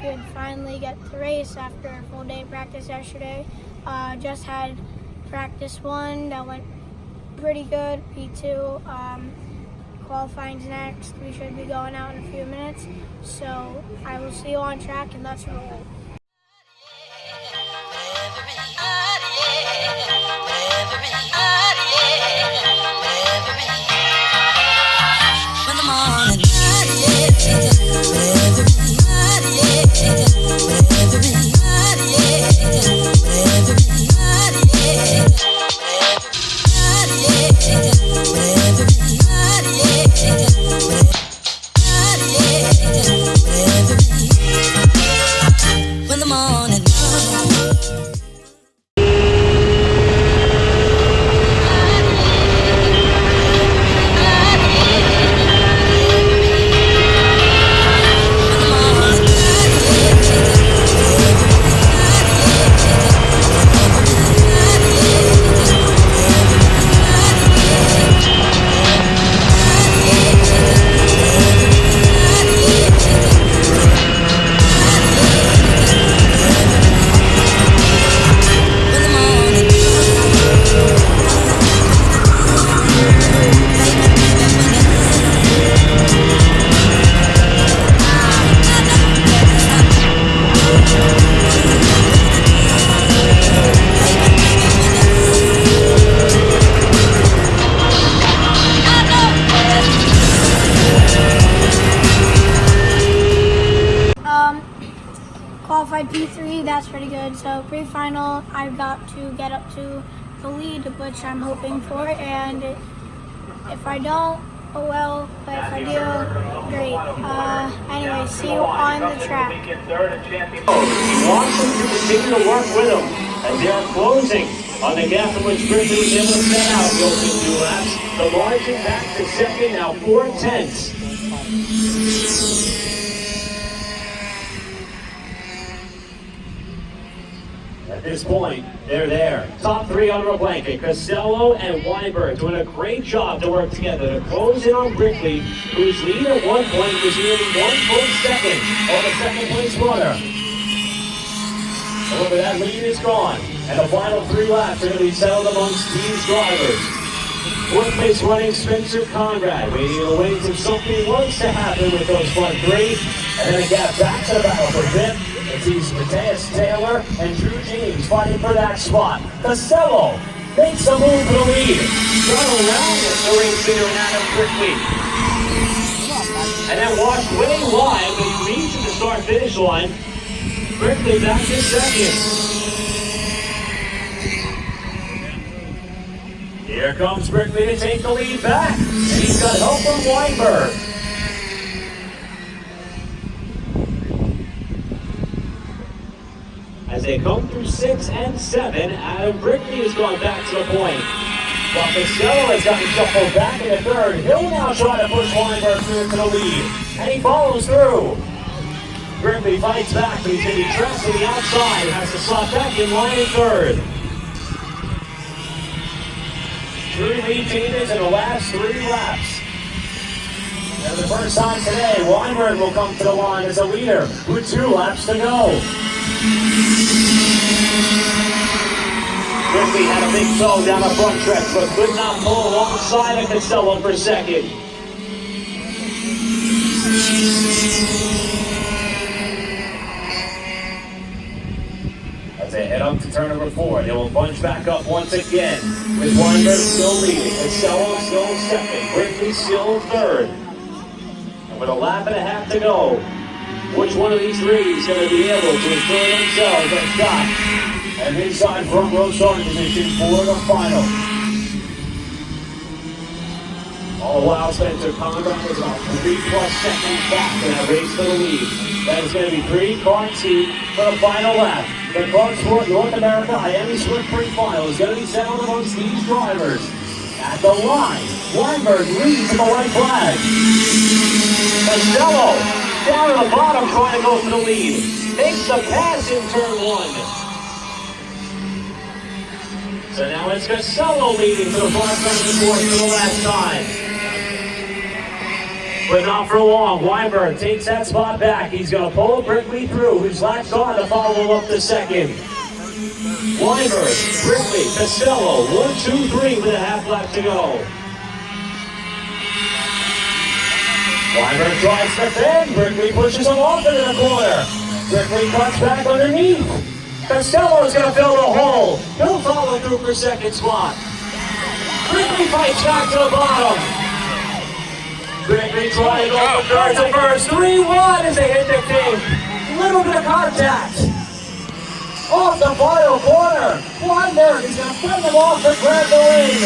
could finally get to race after a full day of practice yesterday. Just had practice 1 that went pretty good. P2, qualifying's next. We should be going out in a few minutes. So I will see you on track, and let's roll. Qualified P3, that's pretty good. So pre-final, I got to get up to the lead, which I'm hoping for. And if I don't, oh well. But if I do, great. Anyway, see you on the track. He wants them to continue to work with him as they are closing on the gap in which Griffin was able to set out the opening 2 laps. The margin back to second, now 4/10. At this point, they're there. Top 3 under a blanket. Costello and Weinberg doing a great job to work together to close in on Brickley, whose lead at one point was nearly 1 full second on the second place runner. However, that lead is gone, and the final 3 laps are going to be settled amongst these drivers. 4th place running Spencer Conrad, waiting in the wings if something was to happen with those front 3, and then a gap back to the battle for 5th. It sees Mateus Taylor and Drew James fighting for that spot. Costello makes a move for the lead. Run around the race leader and Adam Brickley. And then washed way wide, but he reaches the start-finish line. Brickley back to second. Here comes Brickley to take the lead back. And he's got help from Weinberg. As they come through 6 and 7, Adam Brickley has gone back to the point. While Costello has gotten shuffled back in the 3rd, he'll now try to push Weinberg through into the lead. And he follows through. Brickley fights back, but he's going to be trapped to the outside and has to slot back in line in 3rd. 3 lead teammates in the last 3 laps. And the first time today, Weinberg will come to the line as a leader with 2 laps to go. Brickley had a big toe down the front stretch, but could not pull alongside of Costello for second. As they head up to turn number 4, they will bunch back up once again, with Weinberg still leading, Costello still second, Brickley still 3rd. And with a lap and a half to go, which one of these 3 is going to be able to ensure themselves a shot and inside front row starting position for the final? All the while, Spencer Conrad is about 3+ seconds back in that race for the lead. That is going to be 3 car team for the final lap. The Car Sport North America Miami Sprint Pre-Final is going to be settled amongst these drivers. At the line, Weinberg leads to the white flag. Costello down at the bottom trying to go for the lead. Makes the pass in turn 1. So now it's Costello leading to the far front of the course for the last time. but not for long. Weinberg takes that spot back. He's going to pull Brickley through, who's latched on to follow him up to second. Weinberg, Brickley, Costello, 1, 2, 3 with a half lap to go. Weinberg tries to bend. Brickley pushes him off into the corner. Brickley cuts back underneath. Costello's going to fill the hole. He'll follow through for second spot. Brickley fights back to the bottom. Brickley trying to go for third to first. 3-1 as they hit the kink. Little bit of contact. Off the final corner. Weinberg is going to fend them off to grab the lead.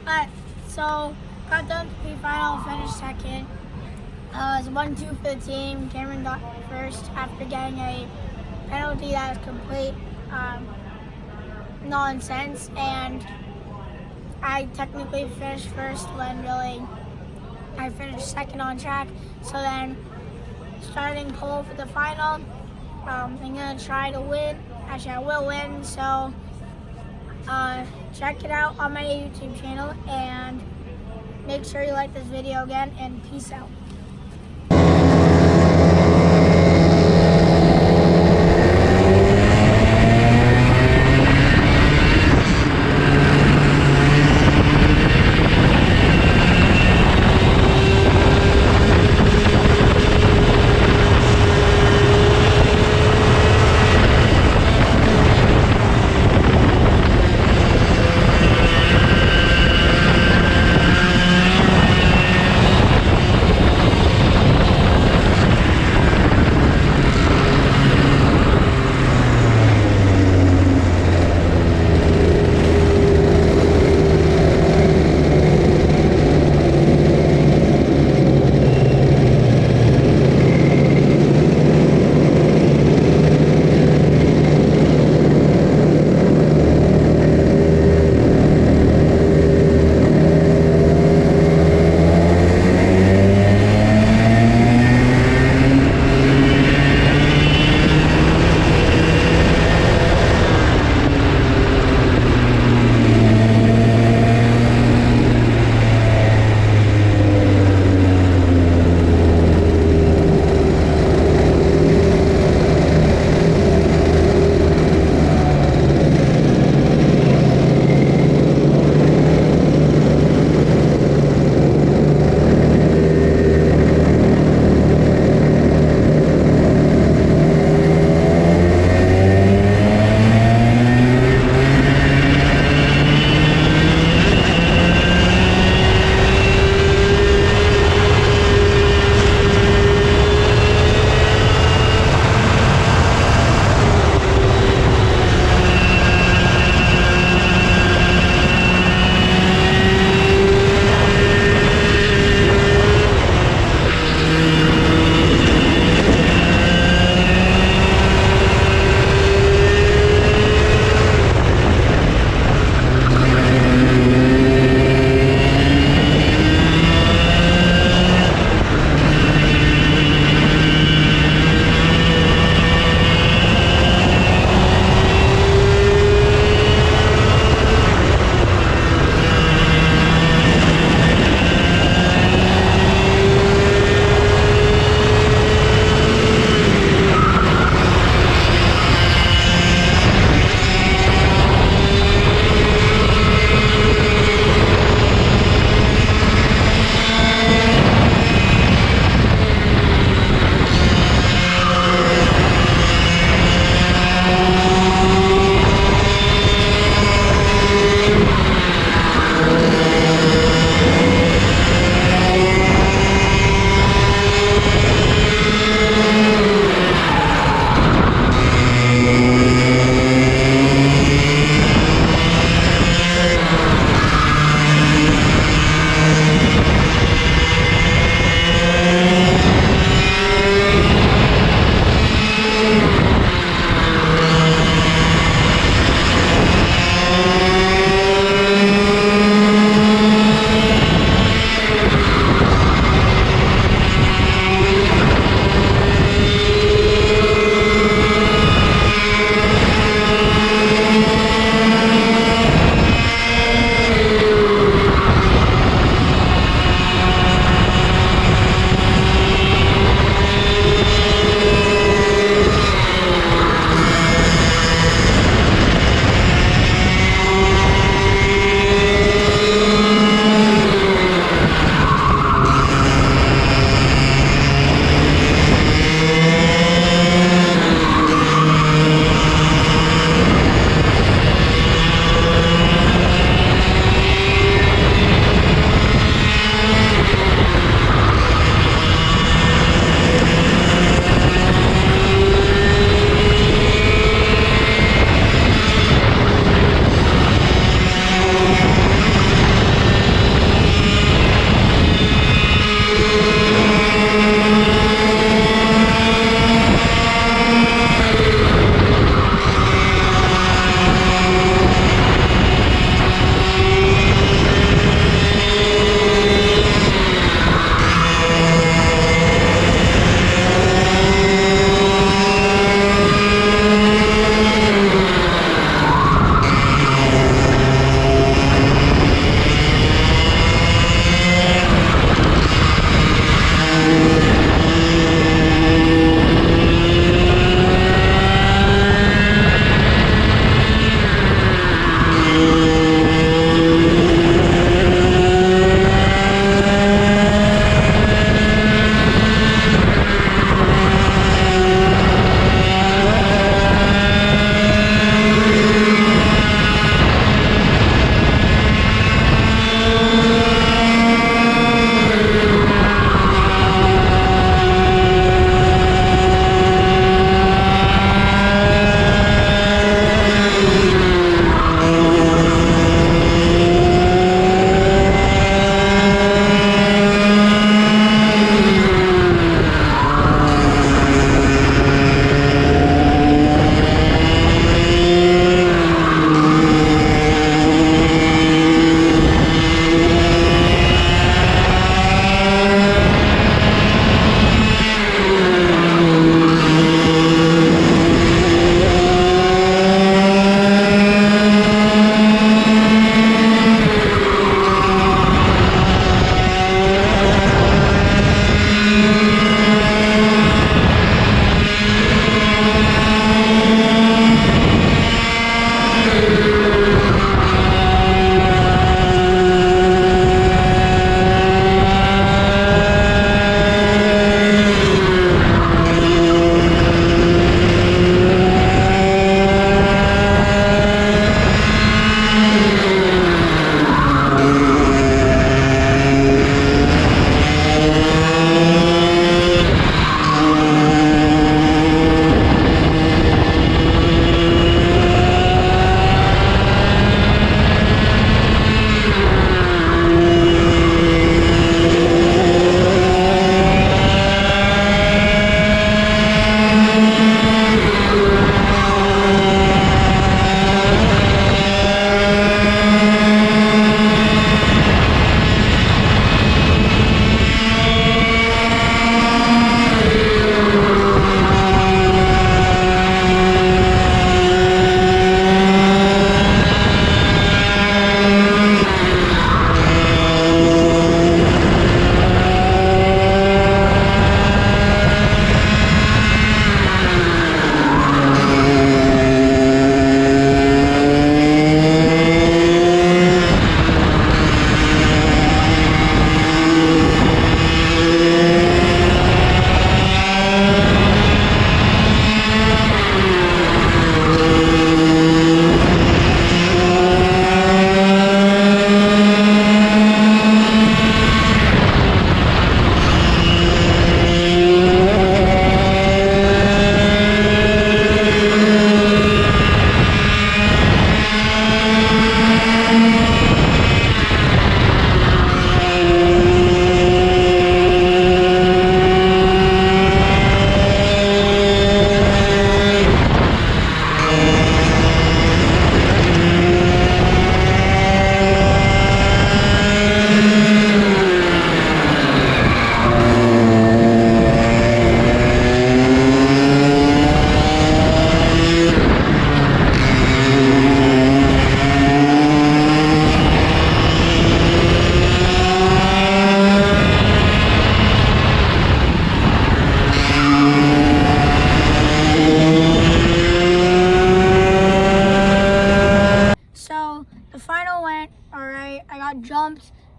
Alright, so got done to the final, finished second. It was 1-2 for the team. Cameron got first after getting a penalty that was complete nonsense, and I technically finished first when really I finished second on track. So then starting pole for the final, I'm gonna try to win. Actually, I will win, so check it out on my YouTube channel and make sure you like this video again, and peace out.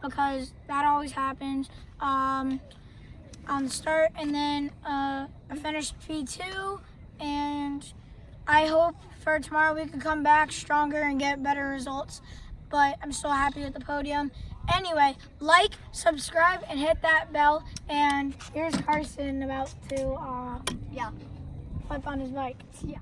because that always happens on the start. And then I finished P2, and I hope for tomorrow we can come back stronger and get better results. But I'm still happy with the podium. Anyway, like, subscribe, and hit that bell. And here's Carson about to flip on his bike. Yeah.